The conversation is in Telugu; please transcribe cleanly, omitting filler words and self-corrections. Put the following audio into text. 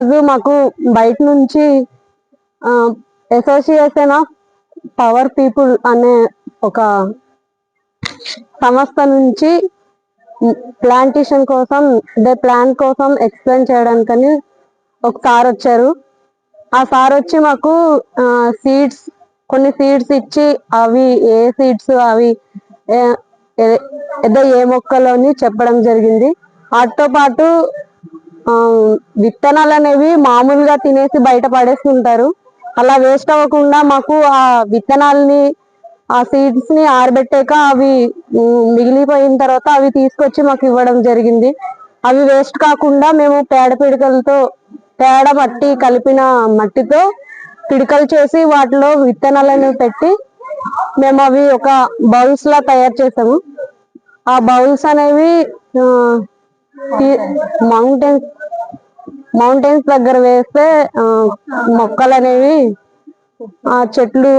మాకు బయట నుంచి అసోసియేషన్ ఆఫ్ పవర్ పీపుల్ అనే ఒక సంస్థ నుంచి ప్లాంటేషన్ కోసం ప్లాన్ కోసం ఎక్స్ప్లెయిన్ చేయడానికని ఒక సార్ వచ్చారు. ఆ సార్ వచ్చి మాకు కొన్ని సీడ్స్ ఇచ్చి అవి ఏ సీడ్స్ అవి ఏ మొక్కలోని చెప్పడం జరిగింది. వాటితో పాటు విత్తనాలు అనేవి మామూలుగా తినేసి బయట పడేస్తుంటారు. అలా వేస్ట్ అవ్వకుండా మాకు ఆ విత్తనాలని ఆ సీడ్స్ ని ఆరబెట్టాక అవి మిగిలిపోయిన తర్వాత అవి తీసుకొచ్చి మాకు ఇవ్వడం జరిగింది. అవి వేస్ట్ కాకుండా మేము పేడ మట్టి కలిపిన మట్టితో పిడకలు చేసి వాటిలో విత్తనాలను పెట్టి మేము అవి ఒక బౌల్స్ లా తయారు చేసాము. ఆ బౌల్స్ అనేవి మౌంటైన్స్ దగ్గర వేస్తే మొక్కలు అనేవి చెట్లు